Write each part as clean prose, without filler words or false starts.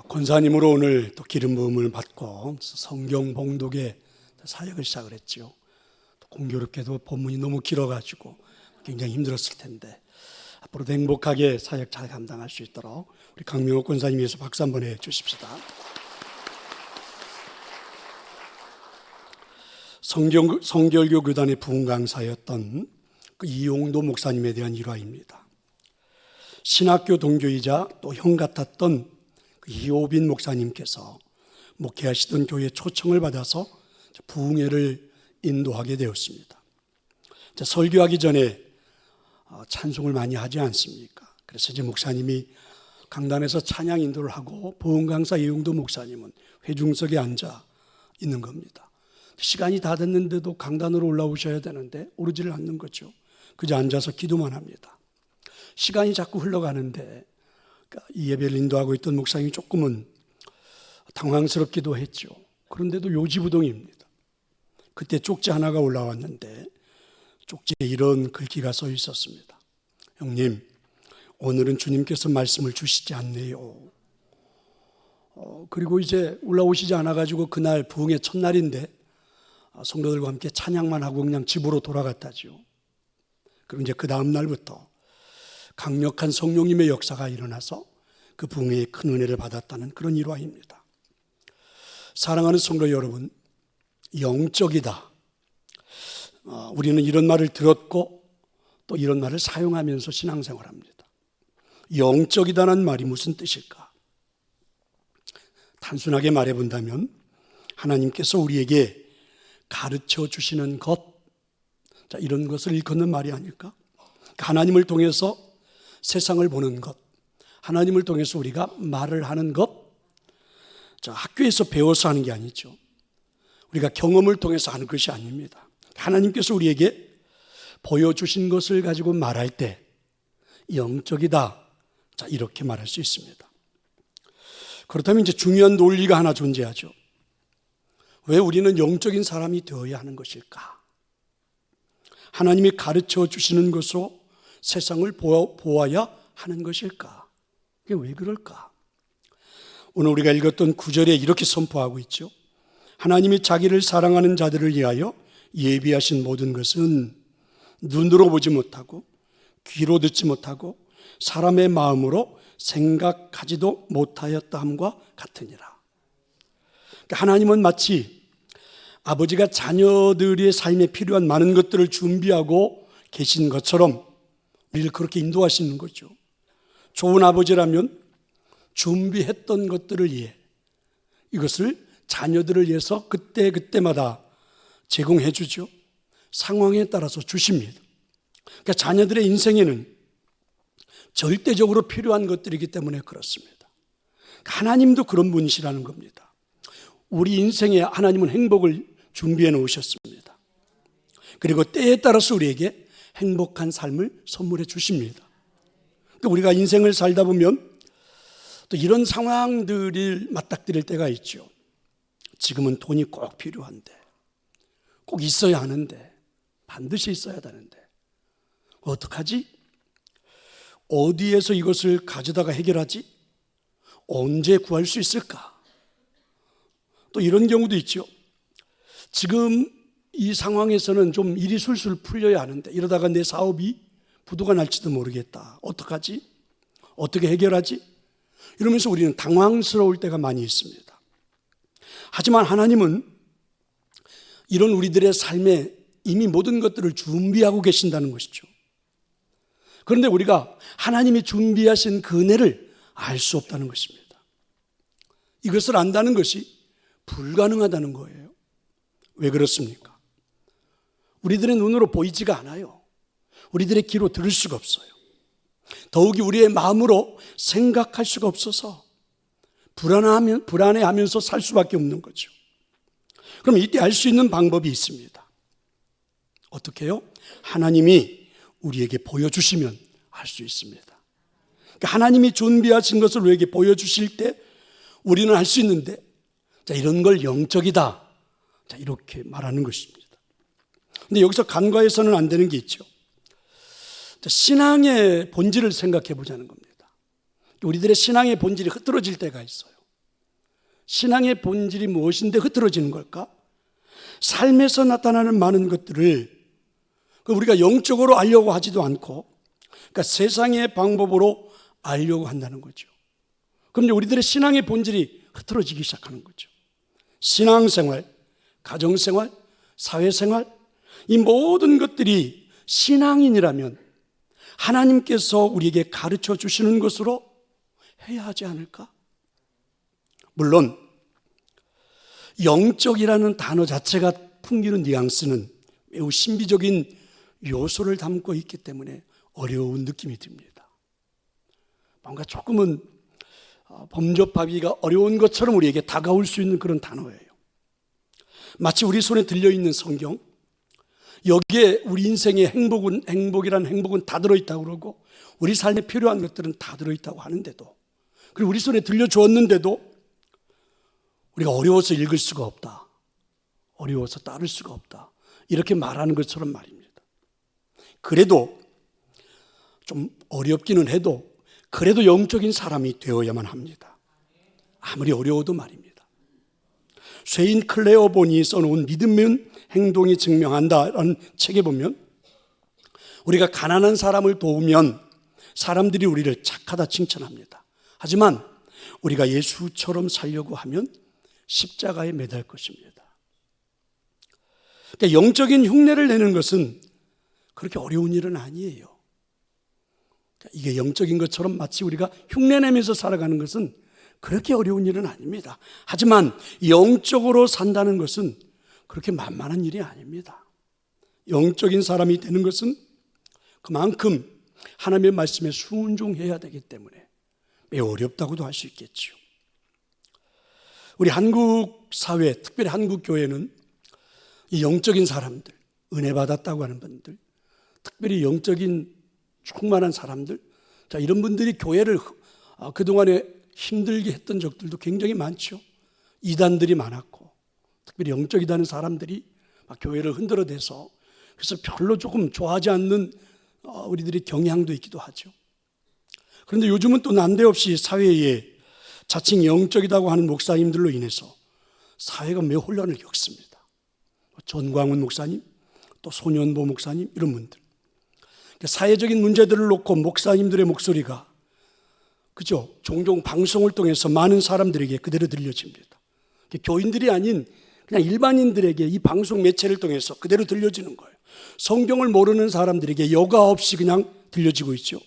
권사님으로 오늘 또 기름 부음을 받고 성경 봉독의 사역을 시작을 했죠. 또 공교롭게도 본문이 너무 길어가지고 굉장히 힘들었을 텐데 앞으로도 행복하게 사역 잘 감당할 수 있도록 우리 강명호 권사님 위해서 박수 한번 해주십시다. 성결교 교단의 부흥 강사였던 그 이용도 목사님에 대한 일화입니다. 신학교 동교이자 또 형 같았던 그 이호빈 목사님께서 목회하시던 교회에 초청을 받아서 부흥회를 인도하게 되었습니다. 설교하기 전에 찬송을 많이 하지 않습니까? 그래서 이제 목사님이 강단에서 찬양 인도를 하고 부흥 강사 이용도 목사님은 회중석에 앉아 있는 겁니다. 시간이 다 됐는데도 강단으로 올라오셔야 되는데 오르지를 않는 거죠. 그저 앉아서 기도만 합니다. 시간이 자꾸 흘러가는데 이 예배를 인도하고 있던 목사님이 조금은 당황스럽기도 했죠. 그런데도 요지부동입니다. 그때 쪽지 하나가 올라왔는데 쪽지에 이런 글귀가 써 있었습니다. 형님, 오늘은 주님께서 말씀을 주시지 않네요. 그리고 이제 올라오시지 않아가지고 그날 부흥의 첫날인데 성도들과 함께 찬양만 하고 그냥 집으로 돌아갔다죠. 그리고 이제 그 다음 날부터 강력한 성령님의 역사가 일어나서 그 부흥회에 큰 은혜를 받았다는 그런 일화입니다. 사랑하는 성도 여러분, 영적이다. 우리는 이런 말을 들었고 또 이런 말을 사용하면서 신앙생활합니다. 영적이다는 말이 무슨 뜻일까? 단순하게 말해본다면 하나님께서 우리에게 가르쳐 주시는 것, 이런 것을 일컫는 말이 아닐까? 하나님을 통해서 세상을 보는 것, 하나님을 통해서 우리가 말을 하는 것, 학교에서 배워서 하는 게 아니죠. 우리가 경험을 통해서 하는 것이 아닙니다. 하나님께서 우리에게 보여주신 것을 가지고 말할 때 영적이다, 이렇게 말할 수 있습니다. 그렇다면 이제 중요한 논리가 하나 존재하죠. 왜 우리는 영적인 사람이 되어야 하는 것일까? 하나님이 가르쳐 주시는 것으로 세상을 보아야 하는 것일까? 이게 왜 그럴까? 오늘 우리가 읽었던 9절에 이렇게 선포하고 있죠. 하나님이 자기를 사랑하는 자들을 위하여 예비하신 모든 것은 눈으로 보지 못하고 귀로 듣지 못하고 사람의 마음으로 생각하지도 못하였다 함과 같으니라. 하나님은 마치 아버지가 자녀들의 삶에 필요한 많은 것들을 준비하고 계신 것처럼 우리를 그렇게 인도하시는 거죠. 좋은 아버지라면 준비했던 것들을 위해 이것을 자녀들을 위해서 그때마다 제공해 주죠. 상황에 따라서 주십니다. 그러니까 자녀들의 인생에는 절대적으로 필요한 것들이기 때문에 그렇습니다. 하나님도 그런 분이시라는 겁니다. 우리 인생에 하나님은 행복을 준비해 놓으셨습니다. 그리고 때에 따라서 우리에게 행복한 삶을 선물해 주십니다. 그러니까 우리가 인생을 살다 보면 또 이런 상황들을 맞닥뜨릴 때가 있죠. 지금은 돈이 꼭 필요한데, 꼭 있어야 하는데, 반드시 있어야 되는데 어떡하지? 어디에서 이것을 가져다가 해결하지? 언제 구할 수 있을까? 또 이런 경우도 있죠. 지금 이 상황에서는 좀 일이 술술 풀려야 하는데 이러다가 내 사업이 부도가 날지도 모르겠다. 어떡하지? 어떻게 해결하지? 이러면서 우리는 당황스러울 때가 많이 있습니다. 하지만 하나님은 이런 우리들의 삶에 이미 모든 것들을 준비하고 계신다는 것이죠. 그런데 우리가 하나님이 준비하신 그 은혜를 알 수 없다는 것입니다. 이것을 안다는 것이 불가능하다는 거예요. 왜 그렇습니까? 우리들의 눈으로 보이지가 않아요. 우리들의 귀로 들을 수가 없어요. 더욱이 우리의 마음으로 생각할 수가 없어서 불안해하면서 살 수밖에 없는 거죠. 그럼 이때 알 수 있는 방법이 있습니다. 어떻게 해요? 하나님이 우리에게 보여주시면 알 수 있습니다. 그러니까 하나님이 준비하신 것을 우리에게 보여주실 때 우리는 알 수 있는데, 이런 걸 영적이다, 이렇게 말하는 것입니다. 근데 여기서 간과해서는 안 되는 게 있죠. 신앙의 본질을 생각해 보자는 겁니다. 우리들의 신앙의 본질이 흐트러질 때가 있어요. 신앙의 본질이 무엇인데 흐트러지는 걸까? 삶에서 나타나는 많은 것들을 우리가 영적으로 알려고 하지도 않고, 그러니까 세상의 방법으로 알려고 한다는 거죠. 그럼 이제 우리들의 신앙의 본질이 흐트러지기 시작하는 거죠. 신앙생활, 가정생활, 사회생활, 이 모든 것들이 신앙인이라면 하나님께서 우리에게 가르쳐 주시는 것으로 해야 하지 않을까? 물론 영적이라는 단어 자체가 풍기는 뉘앙스는 매우 신비적인 요소를 담고 있기 때문에 어려운 느낌이 듭니다. 뭔가 조금은 범접하기가 어려운 것처럼 우리에게 다가올 수 있는 그런 단어예요. 마치 우리 손에 들려있는 성경, 여기에 우리 인생의 행복이라는 행복은 다 들어있다고 그러고 우리 삶에 필요한 것들은 다 들어있다고 하는데도, 그리고 우리 손에 들려주었는데도 우리가 어려워서 읽을 수가 없다, 어려워서 따를 수가 없다, 이렇게 말하는 것처럼 말입니다. 그래도 좀 어렵기는 해도 그래도 영적인 사람이 되어야만 합니다. 아무리 어려워도 말입니다. 쇠인 클레어본이 써놓은 믿음은 행동이 증명한다라는 책에 보면 우리가 가난한 사람을 도우면 사람들이 우리를 착하다 칭찬합니다. 하지만 우리가 예수처럼 살려고 하면 십자가에 매달 것입니다. 그러니까 영적인 흉내를 내는 것은 그렇게 어려운 일은 아니에요. 이게 영적인 것처럼 마치 우리가 흉내내면서 살아가는 것은 그렇게 어려운 일은 아닙니다. 하지만 영적으로 산다는 것은 그렇게 만만한 일이 아닙니다. 영적인 사람이 되는 것은 그만큼 하나님의 말씀에 순종해야 되기 때문에 매우 어렵다고도 할 수 있겠죠. 우리 한국 사회, 특별히 한국 교회는 이 영적인 사람들, 은혜 받았다고 하는 분들, 특별히 영적인 충만한 사람들, 자, 이런 분들이 교회를 그동안에 힘들게 했던 적들도 굉장히 많죠. 이단들이 많았고, 특별히 영적이다는 사람들이 막 교회를 흔들어대서, 그래서 별로 조금 좋아하지 않는 우리들의 경향도 있기도 하죠. 그런데 요즘은 또 난데없이 사회에 자칭 영적이라고 하는 목사님들로 인해서 사회가 매우 혼란을 겪습니다. 전광훈 목사님, 또 소년보 목사님, 이런 분들. 사회적인 문제들을 놓고 목사님들의 목소리가 그죠? 종종 방송을 통해서 많은 사람들에게 그대로 들려집니다. 교인들이 아닌 그냥 일반인들에게 이 방송 매체를 통해서 그대로 들려지는 거예요. 성경을 모르는 사람들에게 여과 없이 그냥 들려지고 있죠.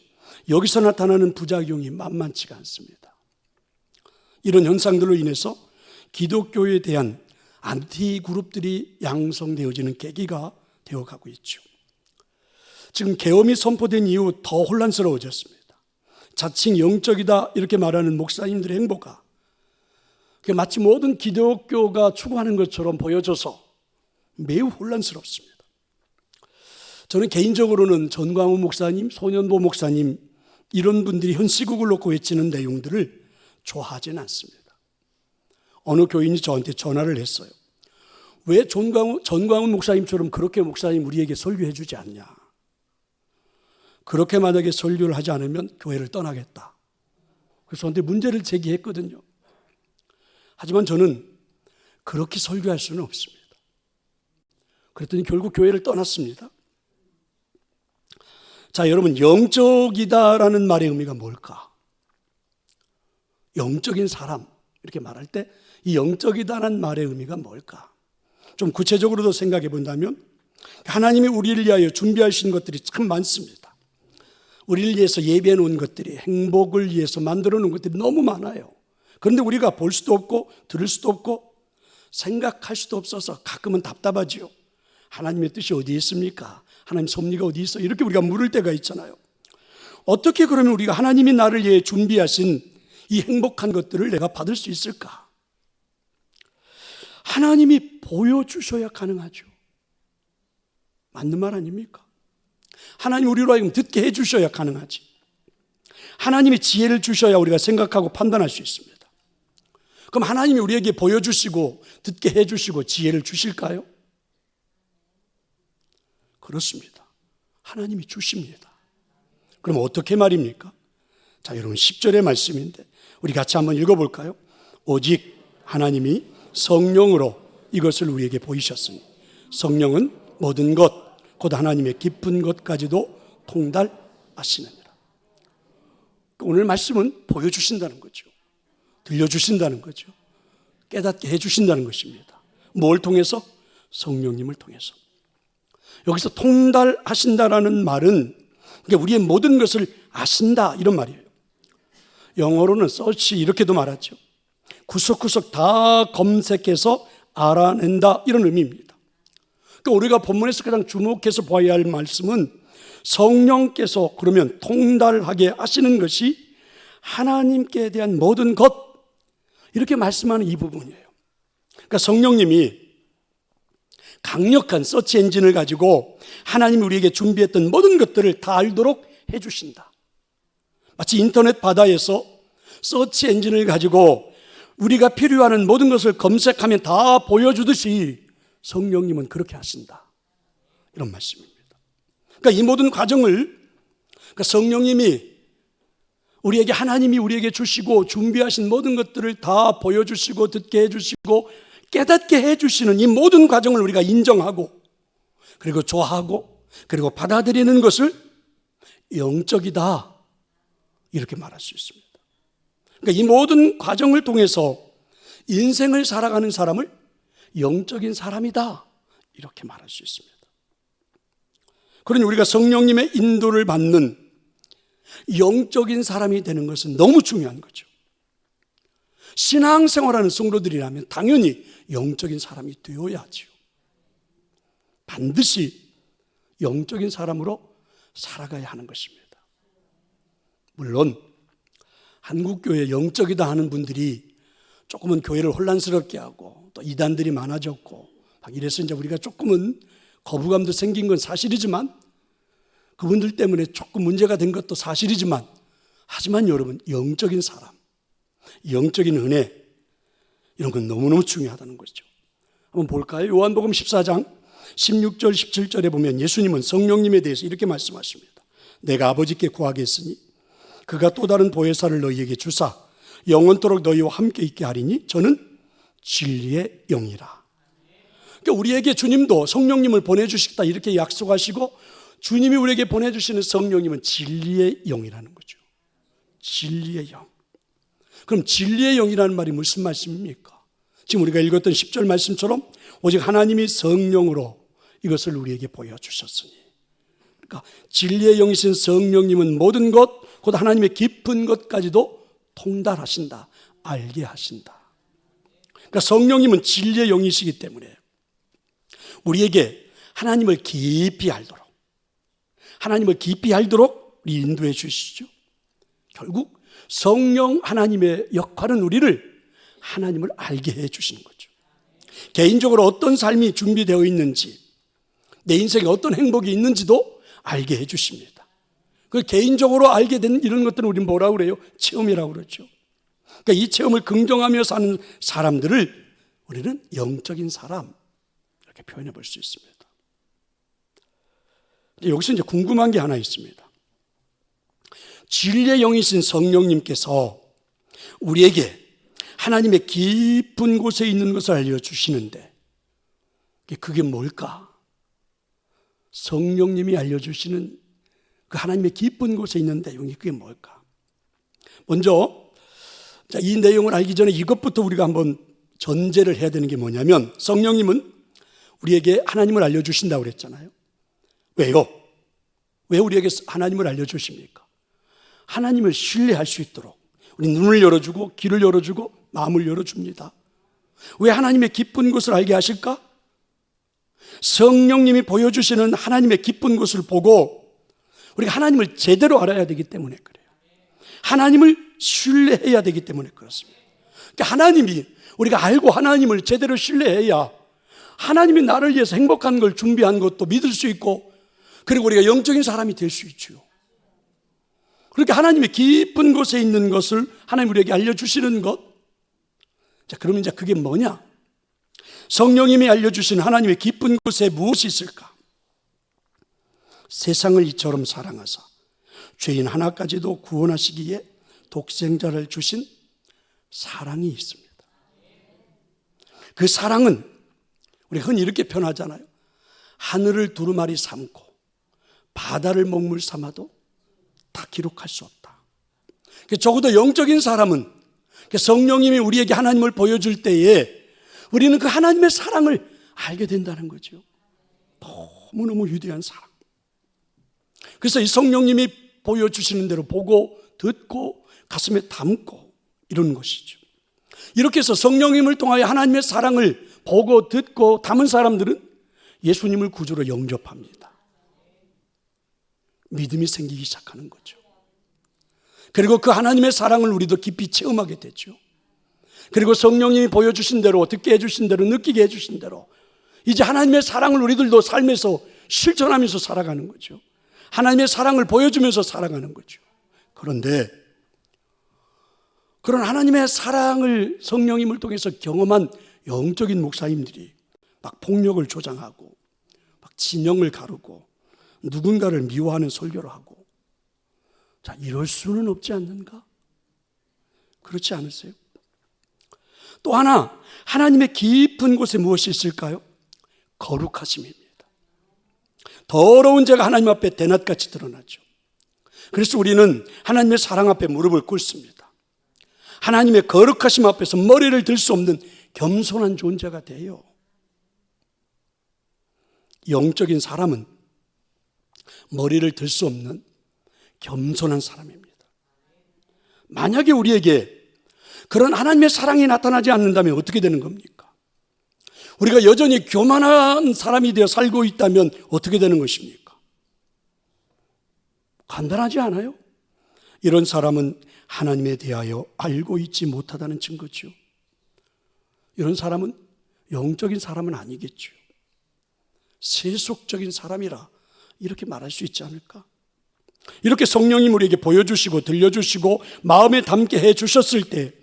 여기서 나타나는 부작용이 만만치가 않습니다. 이런 현상들로 인해서 기독교에 대한 안티 그룹들이 양성되어지는 계기가 되어가고 있죠. 지금 계엄이 선포된 이후 더 혼란스러워졌습니다. 자칭 영적이다 이렇게 말하는 목사님들의 행보가 마치 모든 기독교가 추구하는 것처럼 보여져서 매우 혼란스럽습니다. 저는 개인적으로는 전광훈 목사님, 소년보 목사님 이런 분들이 현 시국을 놓고 외치는 내용들을 좋아하지는 않습니다. 어느 교인이 저한테 전화를 했어요. 왜 전광훈 목사님처럼 그렇게 목사님 우리에게 설교해 주지 않냐. 그렇게 만약에 설교를 하지 않으면 교회를 떠나겠다. 그래서 저한테 문제를 제기했거든요. 하지만 저는 그렇게 설교할 수는 없습니다. 그랬더니 결국 교회를 떠났습니다. 자, 여러분, 영적이다라는 말의 의미가 뭘까? 영적인 사람 이렇게 말할 때 이 영적이다라는 말의 의미가 뭘까? 좀 구체적으로도 생각해 본다면 하나님이 우리를 위하여 준비하신 것들이 참 많습니다. 우리를 위해서 예배해 놓은 것들이, 행복을 위해서 만들어 놓은 것들이 너무 많아요. 그런데 우리가 볼 수도 없고 들을 수도 없고 생각할 수도 없어서 가끔은 답답하지요. 하나님의 뜻이 어디에 있습니까? 하나님 섭리가 어디 있어? 이렇게 우리가 물을 때가 있잖아요. 어떻게 그러면 우리가 하나님이 나를 위해 준비하신 이 행복한 것들을 내가 받을 수 있을까? 하나님이 보여주셔야 가능하죠. 맞는 말 아닙니까? 하나님 우리로 하여금 듣게 해주셔야 가능하지. 하나님이 지혜를 주셔야 우리가 생각하고 판단할 수 있습니다. 그럼 하나님이 우리에게 보여주시고 듣게 해주시고 지혜를 주실까요? 그렇습니다. 하나님이 주십니다. 그럼 어떻게 말입니까? 자, 여러분 10절의 말씀인데 우리 같이 한번 읽어볼까요? 오직 하나님이 성령으로 이것을 우리에게 보이셨으니 성령은 모든 것 곧 하나님의 깊은 것까지도 통달하시느니라. 오늘 말씀은 보여주신다는 거죠. 들려주신다는 거죠. 깨닫게 해주신다는 것입니다. 뭘 통해서? 성령님을 통해서. 여기서 통달하신다라는 말은 우리의 모든 것을 아신다 이런 말이에요. 영어로는 search 이렇게도 말하죠. 구석구석 다 검색해서 알아낸다 이런 의미입니다. 그러니까 우리가 본문에서 가장 주목해서 봐야 할 말씀은 성령께서 그러면 통달하게 하시는 것이 하나님께 대한 모든 것 이렇게 말씀하는 이 부분이에요. 그러니까 성령님이 강력한 서치 엔진을 가지고 하나님이 우리에게 준비했던 모든 것들을 다 알도록 해주신다. 마치 인터넷 바다에서 서치 엔진을 가지고 우리가 필요한 모든 것을 검색하면 다 보여주듯이 성령님은 그렇게 하신다. 이런 말씀입니다. 그러니까 이 모든 과정을 성령님이 우리에게 하나님이 우리에게 주시고 준비하신 모든 것들을 다 보여주시고 듣게 해주시고 깨닫게 해주시는 이 모든 과정을 우리가 인정하고 그리고 좋아하고 그리고 받아들이는 것을 영적이다 이렇게 말할 수 있습니다. 그러니까 이 모든 과정을 통해서 인생을 살아가는 사람을 영적인 사람이다 이렇게 말할 수 있습니다. 그러니 우리가 성령님의 인도를 받는 영적인 사람이 되는 것은 너무 중요한 거죠. 신앙생활하는 성도들이라면 당연히 영적인 사람이 되어야지요. 반드시 영적인 사람으로 살아가야 하는 것입니다. 물론 한국교회 영적이다 하는 분들이 조금은 교회를 혼란스럽게 하고 또 이단들이 많아졌고 이래서 이제 우리가 조금은 거부감도 생긴 건 사실이지만 그분들 때문에 조금 문제가 된 것도 사실이지만 하지만 여러분 영적인 사람, 영적인 은혜 이런 건 너무너무 중요하다는 거죠. 한번 볼까요? 요한복음 14장 16절 17절에 보면 예수님은 성령님에 대해서 이렇게 말씀하십니다. 내가 아버지께 구하겠으니 그가 또 다른 보혜사를 너희에게 주사 영원토록 너희와 함께 있게 하리니 저는 진리의 영이라. 그러니까 우리에게 주님도 성령님을 보내주시겠다 이렇게 약속하시고 주님이 우리에게 보내주시는 성령님은 진리의 영이라는 거죠. 진리의 영. 그럼 진리의 영이라는 말이 무슨 말씀입니까? 지금 우리가 읽었던 10절 말씀처럼 오직 하나님이 성령으로 이것을 우리에게 보여주셨으니 그러니까 진리의 영이신 성령님은 모든 것 곧 하나님의 깊은 것까지도 통달하신다. 알게 하신다. 그러니까 성령님은 진리의 영이시기 때문에 우리에게 하나님을 깊이 알도록 우리 인도해 주시죠. 결국 성령 하나님의 역할은 우리를 하나님을 알게 해 주시는 거죠. 개인적으로 어떤 삶이 준비되어 있는지 내 인생에 어떤 행복이 있는지도 알게 해 주십니다. 그 개인적으로 알게 된 이런 것들은 우리는 뭐라고 그래요? 체험이라고 그러죠. 그러니까 이 체험을 긍정하며 사는 사람들을 우리는 영적인 사람 이렇게 표현해 볼 수 있습니다. 여기서 이제 궁금한 게 하나 있습니다. 진리의 영이신 성령님께서 우리에게 하나님의 깊은 곳에 있는 것을 알려주시는데 그게 뭘까? 성령님이 알려주시는 그 하나님의 깊은 곳에 있는 내용이 그게 뭘까? 먼저 이 내용을 알기 전에 이것부터 우리가 한번 전제를 해야 되는 게 뭐냐면 성령님은 우리에게 하나님을 알려주신다고 그랬잖아요. 왜요? 왜 우리에게 하나님을 알려주십니까? 하나님을 신뢰할 수 있도록 우리 눈을 열어주고 귀를 열어주고 마음을 열어줍니다. 왜 하나님의 깊은 곳을 알게 하실까? 성령님이 보여주시는 하나님의 깊은 곳을 보고 우리가 하나님을 제대로 알아야 되기 때문에 그래요. 하나님을 신뢰해야 되기 때문에 그렇습니다. 그러니까 하나님이 우리가 알고 하나님을 제대로 신뢰해야 하나님이 나를 위해서 행복한 걸 준비한 것도 믿을 수 있고 그리고 우리가 영적인 사람이 될 수 있죠. 그렇게 하나님의 깊은 곳에 있는 것을 하나님 우리에게 알려주시는 것. 자, 그러면 이제 그게 뭐냐? 성령님이 알려주신 하나님의 깊은 곳에 무엇이 있을까? 세상을 이처럼 사랑하사 죄인 하나까지도 구원하시기에 독생자를 주신 사랑이 있습니다. 그 사랑은 우리 흔히 이렇게 표현하잖아요. 하늘을 두루마리 삼고 바다를 먹물 삼아도 다 기록할 수 없다. 적어도 영적인 사람은 성령님이 우리에게 하나님을 보여줄 때에 우리는 그 하나님의 사랑을 알게 된다는 거죠. 너무너무 위대한 사랑. 그래서 이 성령님이 보여주시는 대로 보고 듣고 가슴에 담고 이러는 것이죠. 이렇게 해서 성령님을 통하여 하나님의 사랑을 보고 듣고 담은 사람들은 예수님을 구주로 영접합니다. 믿음이 생기기 시작하는 거죠. 그리고 그 하나님의 사랑을 우리도 깊이 체험하게 되죠. 그리고 성령님이 보여주신 대로, 듣게 해주신 대로, 느끼게 해주신 대로 이제 하나님의 사랑을 우리들도 삶에서 실천하면서 살아가는 거죠. 하나님의 사랑을 보여주면서 살아가는 거죠. 그런데 그런 하나님의 사랑을 성령님을 통해서 경험한 영적인 목사님들이 막 폭력을 조장하고 막 진영을 가르고 누군가를 미워하는 설교를 하고, 자, 이럴 수는 없지 않는가? 그렇지 않으세요? 또 하나, 하나님의 깊은 곳에 무엇이 있을까요? 거룩하심입니다. 더러운 죄가 하나님 앞에 대낮같이 드러나죠. 그래서 우리는 하나님의 사랑 앞에 무릎을 꿇습니다. 하나님의 거룩하심 앞에서 머리를 들 수 없는 겸손한 존재가 돼요. 영적인 사람은 머리를 들 수 없는 겸손한 사람입니다. 만약에 우리에게 그런 하나님의 사랑이 나타나지 않는다면 어떻게 되는 겁니까? 우리가 여전히 교만한 사람이 되어 살고 있다면 어떻게 되는 것입니까? 간단하지 않아요? 이런 사람은 하나님에 대하여 알고 있지 못하다는 증거죠. 이런 사람은 영적인 사람은 아니겠죠. 세속적인 사람이라 이렇게 말할 수 있지 않을까? 이렇게 성령님 우리에게 보여주시고 들려주시고 마음에 담게 해주셨을 때,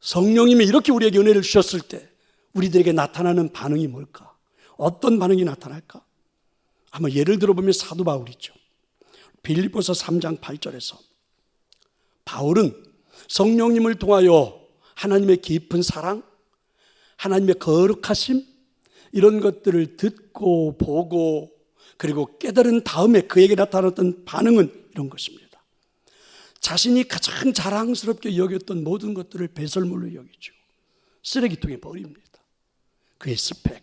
성령님이 이렇게 우리에게 은혜를 주셨을 때 우리들에게 나타나는 반응이 뭘까? 어떤 반응이 나타날까? 한번 예를 들어보면 사도 바울이죠. 빌립보서 3장 8절에서 바울은 성령님을 통하여 하나님의 깊은 사랑, 하나님의 거룩하심, 이런 것들을 듣고 보고 그리고 깨달은 다음에 그에게 나타났던 반응은 이런 것입니다. 자신이 가장 자랑스럽게 여겼던 모든 것들을 배설물로 여기죠. 쓰레기통에 버립니다. 그의 스펙,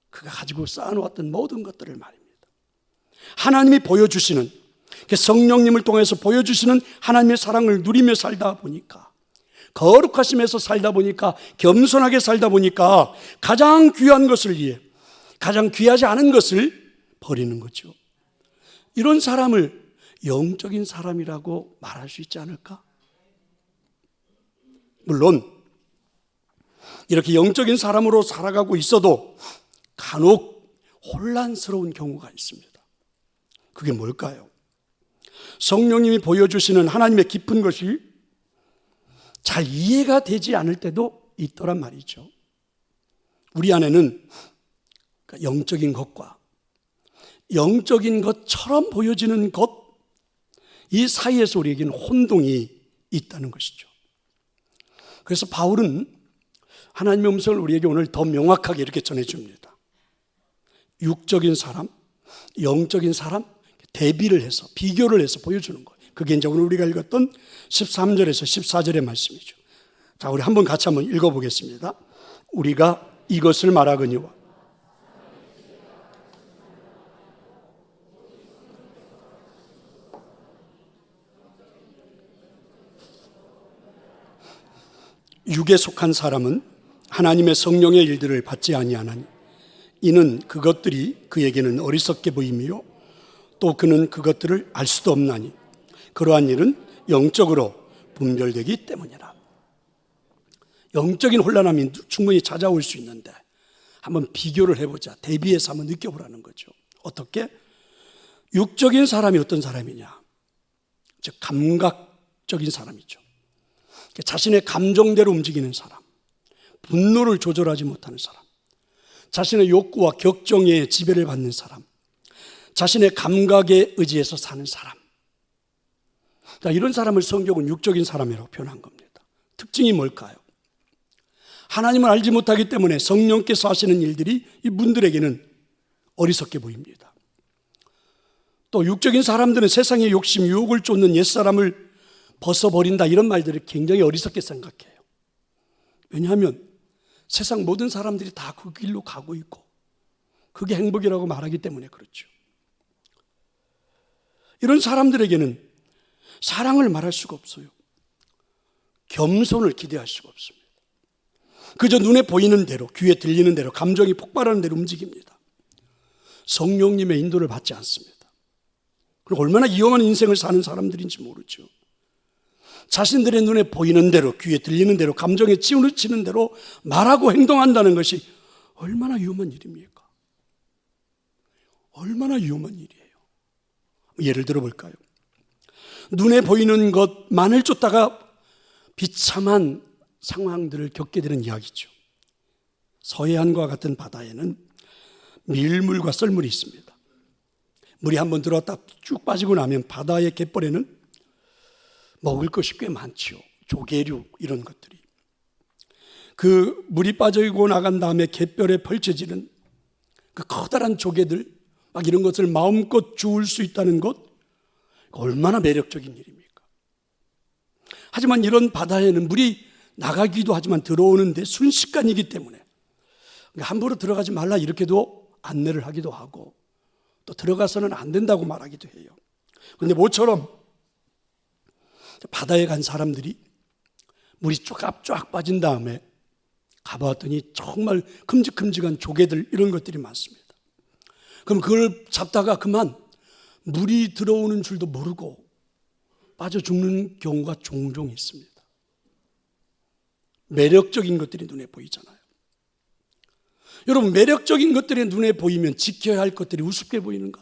그가 가지고 쌓아놓았던 모든 것들을 말입니다. 하나님이 보여주시는, 성령님을 통해서 보여주시는 하나님의 사랑을 누리며 살다 보니까, 거룩하심에서 살다 보니까, 겸손하게 살다 보니까 가장 귀한 것을 위해 가장 귀하지 않은 것을 버리는 거죠. 이런 사람을 영적인 사람이라고 말할 수 있지 않을까? 물론 이렇게 영적인 사람으로 살아가고 있어도 간혹 혼란스러운 경우가 있습니다. 그게 뭘까요? 성령님이 보여주시는 하나님의 깊은 것이 잘 이해가 되지 않을 때도 있더란 말이죠. 우리 안에는 영적인 것과 영적인 것처럼 보여지는 것, 이 사이에서 우리에게는 혼동이 있다는 것이죠. 그래서 바울은 하나님의 음성을 우리에게 오늘 더 명확하게 이렇게 전해줍니다. 육적인 사람, 영적인 사람, 대비를 해서, 비교를 해서 보여주는 거예요. 그게 이제 오늘 우리가 읽었던 13절에서 14절의 말씀이죠. 자, 우리 한번 같이 한번 읽어보겠습니다. 우리가 이것을 말하거니와 육에 속한 사람은 하나님의 성령의 일들을 받지 아니하나니 이는 그것들이 그에게는 어리석게 보이며 또 그는 그것들을 알 수도 없나니 그러한 일은 영적으로 분별되기 때문이라. 영적인 혼란함이 충분히 찾아올 수 있는데 한번 비교를 해보자. 대비해서 한번 느껴보라는 거죠. 어떻게? 육적인 사람이 어떤 사람이냐? 즉 감각적인 사람이죠. 자신의 감정대로 움직이는 사람, 분노를 조절하지 못하는 사람, 자신의 욕구와 격정에 지배를 받는 사람, 자신의 감각에 의지해서 사는 사람. 자, 이런 사람을 성경은 육적인 사람이라고 표현한 겁니다. 특징이 뭘까요? 하나님을 알지 못하기 때문에 성령께서 하시는 일들이 이분들에게는 어리석게 보입니다. 또 육적인 사람들은 세상의 욕심, 유혹을 쫓는 옛사람을 벗어버린다, 이런 말들을 굉장히 어리석게 생각해요. 왜냐하면 세상 모든 사람들이 다 그 길로 가고 있고 그게 행복이라고 말하기 때문에 그렇죠. 이런 사람들에게는 사랑을 말할 수가 없어요. 겸손을 기대할 수가 없습니다. 그저 눈에 보이는 대로, 귀에 들리는 대로, 감정이 폭발하는 대로 움직입니다. 성령님의 인도를 받지 않습니다. 그리고 얼마나 위험한 인생을 사는 사람들인지 모르죠. 자신들의 눈에 보이는 대로, 귀에 들리는 대로, 감정에 치우치는 대로 말하고 행동한다는 것이 얼마나 위험한 일입니까? 얼마나 위험한 일이에요. 예를 들어볼까요? 눈에 보이는 것만을 쫓다가 비참한 상황들을 겪게 되는 이야기죠. 서해안과 같은 바다에는 밀물과 썰물이 있습니다. 물이 한번 들어왔다 쭉 빠지고 나면 바다의 갯벌에는 먹을 것이 꽤 많죠. 조개류 이런 것들이. 그 물이 빠지고 나간 다음에 갯벌에 펼쳐지는 그 커다란 조개들, 막 이런 것을 마음껏 주울 수 있다는 것, 얼마나 매력적인 일입니까? 하지만 이런 바다에는 물이 나가기도 하지만 들어오는데 순식간이기 때문에 함부로 들어가지 말라 이렇게도 안내를 하기도 하고 또 들어가서는 안 된다고 말하기도 해요. 그런데 모처럼 바다에 간 사람들이 물이 쫙 빠진 다음에 가봤더니 정말 큼직큼직한 조개들 이런 것들이 많습니다. 그럼 그걸 잡다가 그만 물이 들어오는 줄도 모르고 빠져 죽는 경우가 종종 있습니다. 매력적인 것들이 눈에 보이잖아요. 여러분, 매력적인 것들이 눈에 보이면 지켜야 할 것들이 우습게 보이는가?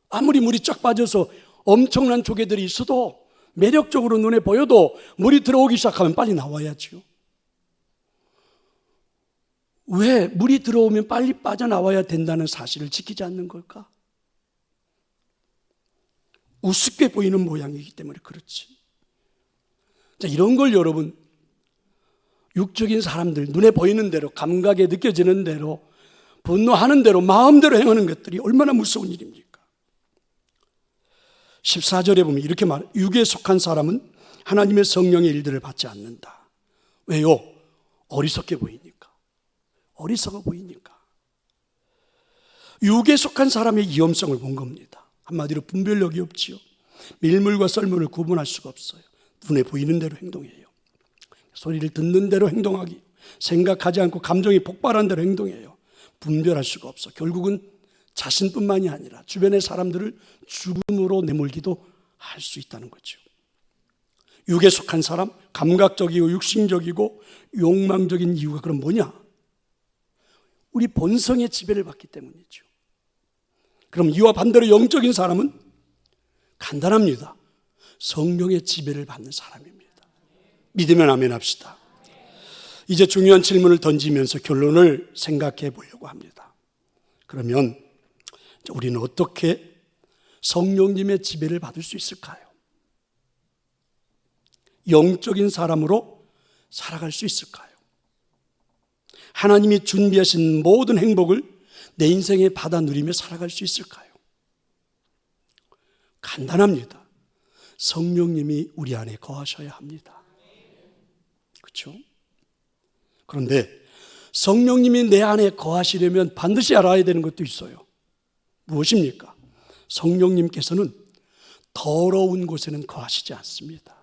아무리 물이 쫙 빠져서 엄청난 조개들이 있어도 매력적으로 눈에 보여도 물이 들어오기 시작하면 빨리 나와야지요. 왜 물이 들어오면 빨리 빠져나와야 된다는 사실을 지키지 않는 걸까? 우습게 보이는 모양이기 때문에 그렇지. 자, 이런 걸 여러분, 육적인 사람들, 눈에 보이는 대로, 감각에 느껴지는 대로, 분노하는 대로, 마음대로 행하는 것들이 얼마나 무서운 일입니까? 14절에 보면 이렇게 말해요. 육에 속한 사람은 하나님의 성령의 일들을 받지 않는다. 왜요? 어리석게 보이니까. 어리석어 보이니까. 육에 속한 사람의 위험성을 본 겁니다. 한마디로 분별력이 없지요. 밀물과 썰물을 구분할 수가 없어요. 눈에 보이는 대로 행동해요. 소리를 듣는 대로 행동하기, 생각하지 않고 감정이 폭발한 대로 행동해요. 분별할 수가 없어. 결국은 자신뿐만이 아니라 주변의 사람들을 죽음으로 내몰기도 할 수 있다는 거죠. 육에 속한 사람, 감각적이고 육신적이고 욕망적인 이유가 그럼 뭐냐? 우리 본성의 지배를 받기 때문이죠. 그럼 이와 반대로 영적인 사람은 간단합니다. 성령의 지배를 받는 사람입니다. 믿으면 아멘 합시다. 이제 중요한 질문을 던지면서 결론을 생각해 보려고 합니다. 그러면 우리는 어떻게 성령님의 지배를 받을 수 있을까요? 영적인 사람으로 살아갈 수 있을까요? 하나님이 준비하신 모든 행복을 내 인생에 받아 누리며 살아갈 수 있을까요? 간단합니다. 성령님이 우리 안에 거하셔야 합니다. 그렇죠? 그런데 성령님이 내 안에 거하시려면 반드시 알아야 되는 것도 있어요. 무엇입니까? 성령님께서는 더러운 곳에는 거하시지 않습니다.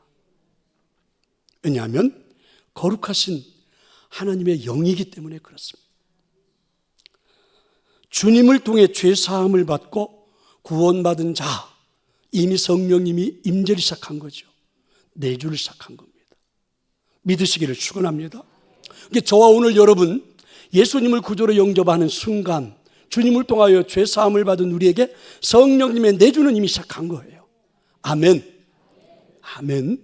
왜냐하면 거룩하신 하나님의 영이기 때문에 그렇습니다. 주님을 통해 죄사함을 받고 구원받은 자, 이미 성령님이 임재를 시작한 거죠. 내주를 시작한 겁니다. 믿으시기를 축원합니다. 저와 오늘 여러분 예수님을 구주로 영접하는 순간 주님을 통하여 죄사함을 받은 우리에게 성령님의 내주는 이미 시작한 거예요. 아멘. 아멘.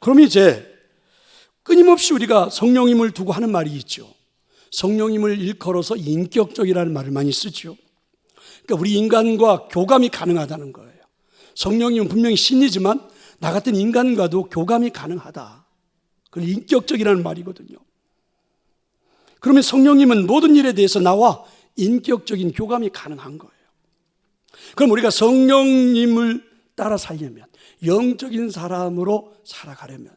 그럼 이제 끊임없이 우리가 성령님을 두고 하는 말이 있죠. 성령님을 일컬어서 인격적이라는 말을 많이 쓰죠. 그러니까 우리 인간과 교감이 가능하다는 거예요. 성령님은 분명히 신이지만 나 같은 인간과도 교감이 가능하다. 그걸 인격적이라는 말이거든요. 그러면 성령님은 모든 일에 대해서 나와 인격적인 교감이 가능한 거예요. 그럼 우리가 성령님을 따라 살려면, 영적인 사람으로 살아가려면,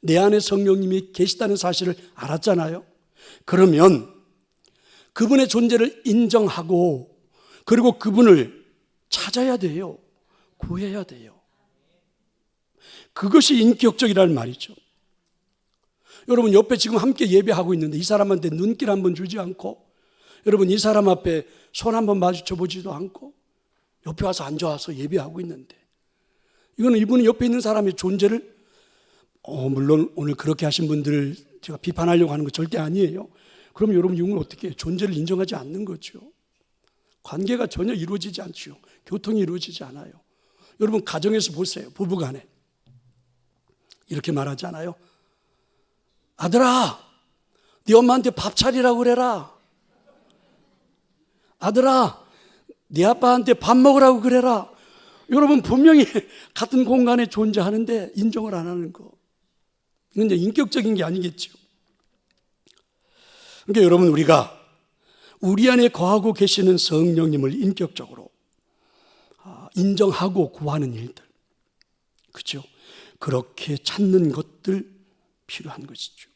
내 안에 성령님이 계시다는 사실을 알았잖아요. 그러면 그분의 존재를 인정하고, 그리고 그분을 찾아야 돼요. 구해야 돼요. 그것이 인격적이라는 말이죠. 여러분, 옆에 지금 함께 예배하고 있는데 이 사람한테 눈길 한번 주지 않고, 여러분 이 사람 앞에 손 한번 마주쳐 보지도 않고 옆에 와서 앉아와서 예배하고 있는데, 이거는 이분이 옆에 있는 사람의 존재를, 물론 오늘 그렇게 하신 분들을 제가 비판하려고 하는 거 절대 아니에요. 그럼 여러분 이건 어떻게 해요? 존재를 인정하지 않는 거죠. 관계가 전혀 이루어지지 않죠. 교통이 이루어지지 않아요. 여러분 가정에서 보세요. 부부간에 이렇게 말하잖아요. 아들아, 네 엄마한테 밥 차리라고 그래라. 아들아, 네 아빠한테 밥 먹으라고 그래라. 여러분 분명히 같은 공간에 존재하는데 인정을 안 하는 거, 이건 이제 인격적인 게 아니겠죠. 그러니까 여러분, 우리가 우리 안에 거하고 계시는 성령님을 인격적으로 인정하고 구하는 일들, 그렇죠? 그렇게 찾는 것들 필요한 것이죠.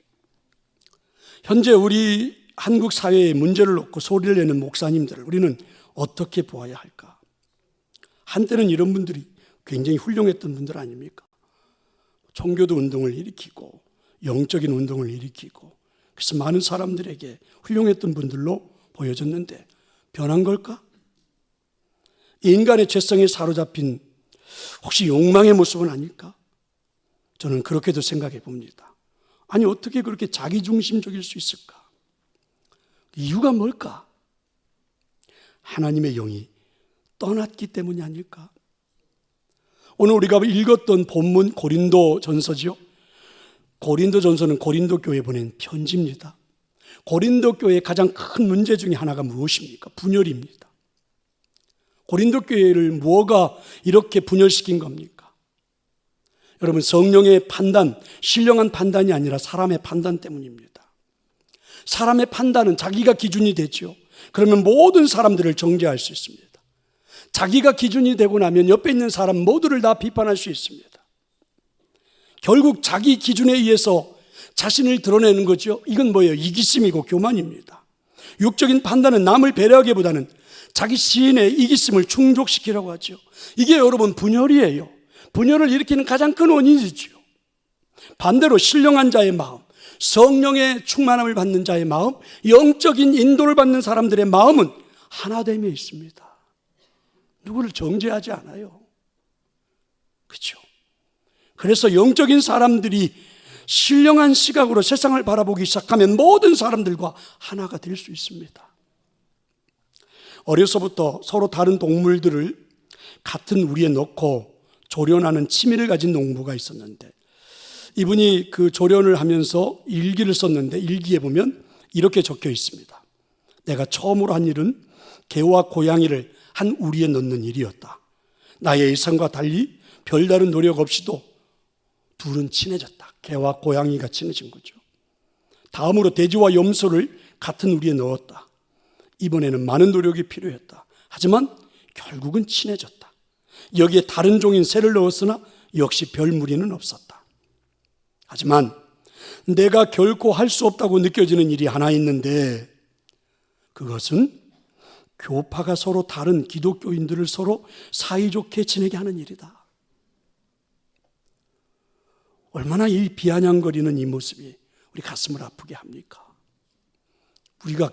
현재 우리 한국 사회의 문제를 놓고 소리를 내는 목사님들을 우리는 어떻게 보아야 할까? 한때는 이런 분들이 굉장히 훌륭했던 분들 아닙니까? 청교도 운동을 일으키고 영적인 운동을 일으키고, 그래서 많은 사람들에게 훌륭했던 분들로 보여졌는데 변한 걸까? 인간의 죄성에 사로잡힌 혹시 욕망의 모습은 아닐까? 저는 그렇게도 생각해 봅니다. 아니, 어떻게 그렇게 자기중심적일 수 있을까? 이유가 뭘까? 하나님의 영이 떠났기 때문이 아닐까? 오늘 우리가 읽었던 본문 고린도전서지요. 고린도전서는 고린도 교회에 보낸 편지입니다. 고린도 교회의 가장 큰 문제 중에 하나가 무엇입니까? 분열입니다. 고린도 교회를 뭐가 이렇게 분열시킨 겁니까? 여러분, 성령의 판단, 신령한 판단이 아니라 사람의 판단 때문입니다. 사람의 판단은 자기가 기준이 되죠. 그러면 모든 사람들을 정죄할 수 있습니다. 자기가 기준이 되고 나면 옆에 있는 사람 모두를 다 비판할 수 있습니다. 결국 자기 기준에 의해서 자신을 드러내는 거죠. 이건 뭐예요? 이기심이고 교만입니다. 육적인 판단은 남을 배려하기보다는 자기 시인의 이기심을 충족시키려고 하죠. 이게 여러분 분열이에요. 분열을 일으키는 가장 큰 원인이죠. 반대로 신령한 자의 마음, 성령의 충만함을 받는 자의 마음, 영적인 인도를 받는 사람들의 마음은 하나됨에 있습니다. 누구를 정죄하지 않아요. 그렇죠? 그래서 영적인 사람들이 신령한 시각으로 세상을 바라보기 시작하면 모든 사람들과 하나가 될 수 있습니다. 어려서부터 서로 다른 동물들을 같은 우리에 넣고 조련하는 취미를 가진 농부가 있었는데, 이분이 그 조련을 하면서 일기를 썼는데 일기에 보면 이렇게 적혀 있습니다. 내가 처음으로 한 일은 개와 고양이를 한 우리에 넣는 일이었다. 나의 예상과 달리 별다른 노력 없이도 둘은 친해졌다. 개와 고양이가 친해진 거죠. 다음으로 돼지와 염소를 같은 우리에 넣었다. 이번에는 많은 노력이 필요했다. 하지만 결국은 친해졌다. 여기에 다른 종인 새를 넣었으나 역시 별 무리는 없었다. 하지만 내가 결코 할 수 없다고 느껴지는 일이 하나 있는데, 그것은 교파가 서로 다른 기독교인들을 서로 사이좋게 지내게 하는 일이다. 얼마나 이 비아냥거리는 이 모습이 우리 가슴을 아프게 합니까? 우리가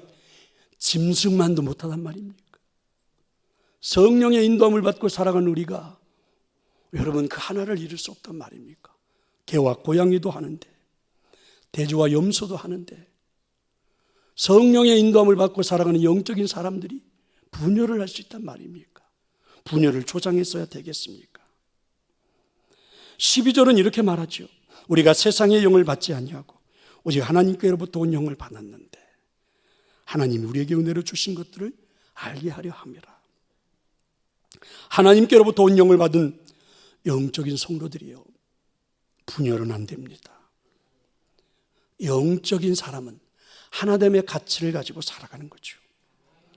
짐승만도 못하단 말입니까? 성령의 인도함을 받고 살아가는 우리가 여러분 그 하나를 이룰 수 없단 말입니까? 개와 고양이도 하는데, 돼지와 염소도 하는데, 성령의 인도함을 받고 살아가는 영적인 사람들이 분열을 할 수 있단 말입니까? 분열을 조장했어야 되겠습니까? 12절은 이렇게 말하죠. 우리가 세상의 영을 받지 아니하고 오직 하나님께로부터 온 영을 받았는데 하나님이 우리에게 은혜로 주신 것들을 알게 하려 함이라. 하나님께로부터 온 영을 받은 영적인 성도들이요, 분열은 안 됩니다. 영적인 사람은 하나됨의 가치를 가지고 살아가는 거죠.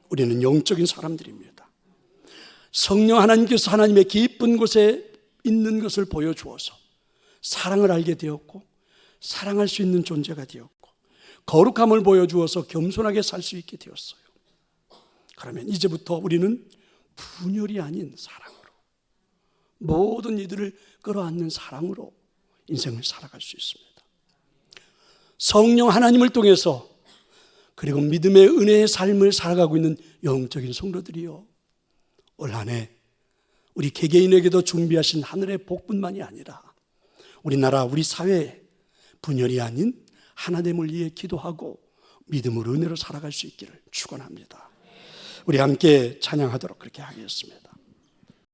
우리는 영적인 사람들입니다. 성령 하나님께서 하나님의 깊은 곳에 있는 것을 보여주어서 사랑을 알게 되었고 사랑할 수 있는 존재가 되었고 거룩함을 보여주어서 겸손하게 살 수 있게 되었어요. 그러면 이제부터 우리는 분열이 아닌 사랑으로, 모든 이들을 끌어안는 사랑으로 인생을 살아갈 수 있습니다. 성령 하나님을 통해서 그리고 믿음의 은혜의 삶을 살아가고 있는 영적인 성도들이요, 올 한 해 우리 개개인에게도 준비하신 하늘의 복뿐만이 아니라 우리나라 우리 사회에 분열이 아닌 하나됨을 위해 기도하고 믿음으로 은혜로 살아갈 수 있기를 축원합니다. 우리 함께 찬양하도록 그렇게 하겠습니다.